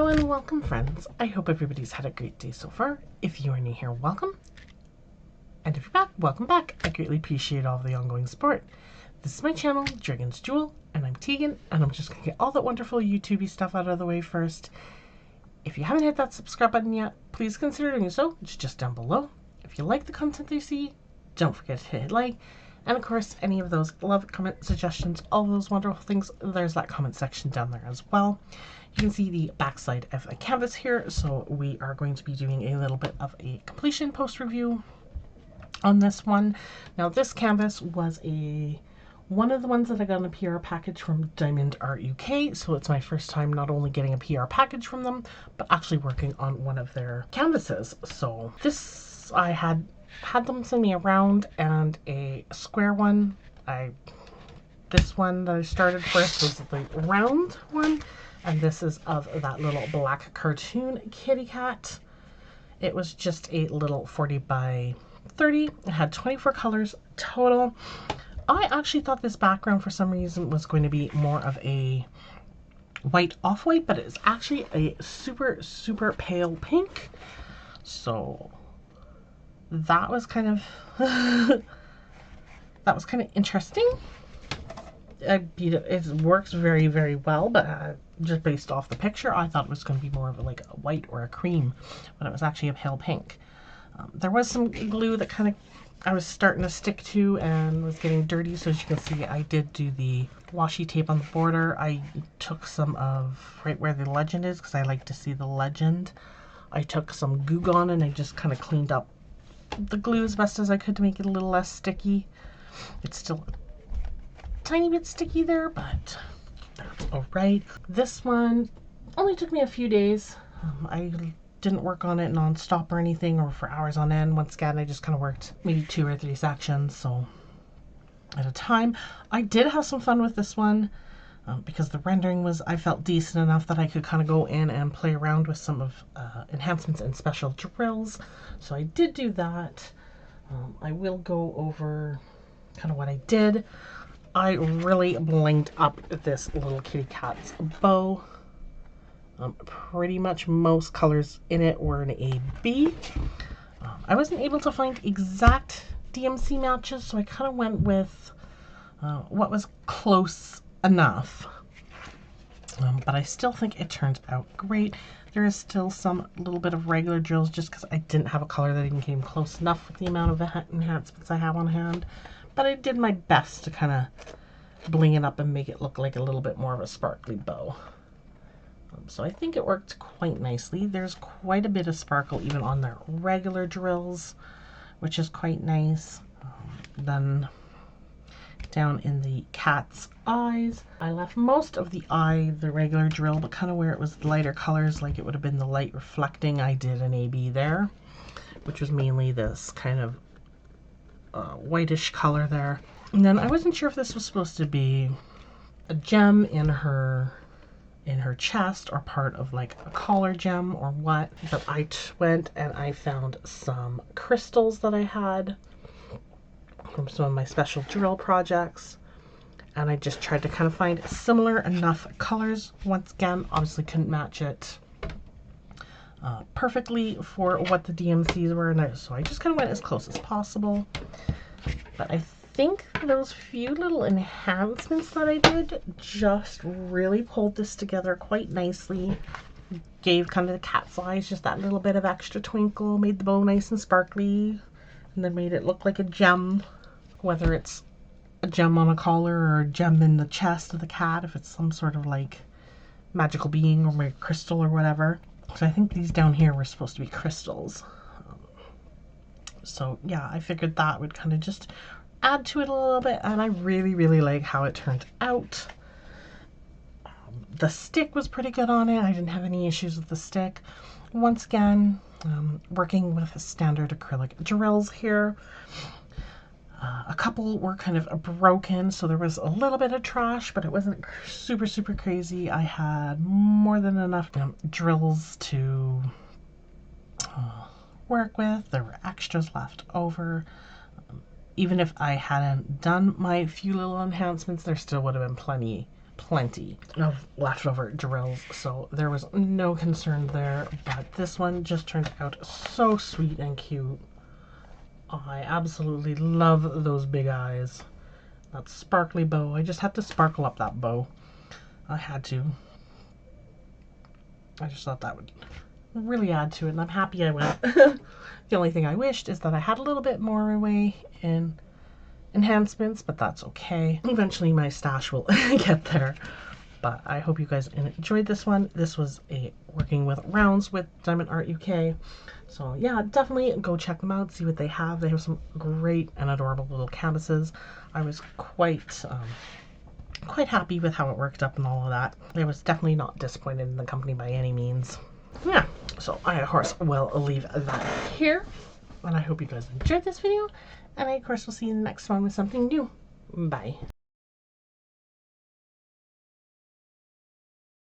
Hello and welcome, friends. I hope everybody's had a great day so far. If you are new here, welcome. And if you're back, welcome back. I greatly appreciate all of the ongoing support. This is my channel, Dragonsjewel, and I'm Tegan, and I'm just going to get all that wonderful YouTubey stuff out of the way first. If you haven't hit that subscribe button yet, please consider doing so. It's just down below. If you like the content you see, don't forget to hit like. And of course, any of those love, comment, suggestions, all those wonderful things, there's that comment section down there as well. You can see the backside of a canvas here, so we are going to be doing a little bit of a completion post review on this one. Now this canvas was one of the ones that I got in a PR package from Diamond Art UK, so it's my first time not only getting a PR package from them, but actually working on one of their canvases. So this, I had them send me a round and a square one. This one that I started first was the round one, and this is of that little black cartoon kitty cat. It was just a little 40 by 30. It had 24 colors total. I actually thought this background for some reason was going to be more of a white off-white, but it's actually a super, super pale pink. So that was kind of interesting. It works very, very well, but just based off the picture, I thought it was going to be more of like a white or a cream, but it was actually a pale pink. There was some glue that kind of I was starting to stick to and was getting dirty, so as you can see, I did do the washi tape on the border. I took some of right where the legend is, because I like to see the legend. I took some Goo Gone and I just kind of cleaned up the glue as best as I could to make it a little less sticky. It's still a tiny bit sticky there, but that's all right. This one only took me a few days. I didn't work on it non-stop or anything, or for hours on end. Once again, I just kind of worked maybe 2 or 3 sections, so at a time. I did have some fun with this one because the rendering was, I felt, decent enough that I could kind of go in and play around with some of enhancements and special drills. So I did do that. I will go over kind of what I did. I really blinged up this little kitty cat's bow. Pretty much most colors in it were an AB. I wasn't able to find exact DMC matches, so I kind of went with what was close enough. But I still think it turned out great. There is still some little bit of regular drills just because I didn't have a color that even came close enough with the amount of enhancements I have on hand. But I did my best to kind of bling it up and make it look like a little bit more of a sparkly bow. So I think it worked quite nicely. There's quite a bit of sparkle even on their regular drills, which is quite nice. Then down in the cat's eyes, I left most of the eye the regular drill, but kind of where it was lighter colors, like it would have been the light reflecting, I did an AB there, which was mainly this kind of whitish color there. And then I wasn't sure if this was supposed to be a gem in her chest or part of like a collar gem or what, but I went and I found some crystals that I had from some of my special drill projects, and I just tried to kind of find similar enough colors. Once again, obviously couldn't match it perfectly for what the DMCs were, and so I just kind of went as close as possible. But I think those few little enhancements that I did just really pulled this together quite nicely. Gave kind of the cat's eyes just that little bit of extra twinkle, made the bow nice and sparkly, and then made it look like a gem, whether it's a gem on a collar or a gem in the chest of the cat, if it's some sort of like magical being or maybe crystal or whatever. So I think these down here were supposed to be crystals. So yeah, I figured that would kind of just add to it a little bit, and I really, really like how it turned out. The stick was pretty good on it. I didn't have any issues with the stick. Once again, working with standard acrylic drills here. A couple were kind of broken, so there was a little bit of trash, but it wasn't super, super crazy. I had more than enough drills to work with. There were extras left over. Even if I hadn't done my few little enhancements, there still would have been plenty plenty of leftover drills, so there was no concern there. But this one just turned out so sweet and cute. I absolutely love those big eyes. That sparkly bow. I just had to sparkle up that bow. I had to. I just thought that would really add to it, and I'm happy I went. The only thing I wished is that I had a little bit more away in enhancements, but that's okay. Eventually my stash will get there. But I hope you guys enjoyed this one. This was a working with rounds with Diamond Art UK. So yeah, definitely go check them out, see what they have. They have some great and adorable little canvases. I was quite happy with how it worked up and all of that. I was definitely not disappointed in the company by any means. Yeah, so I of course will leave that here. And I hope you guys enjoyed this video. And I of course will see you in the next one with something new. Bye.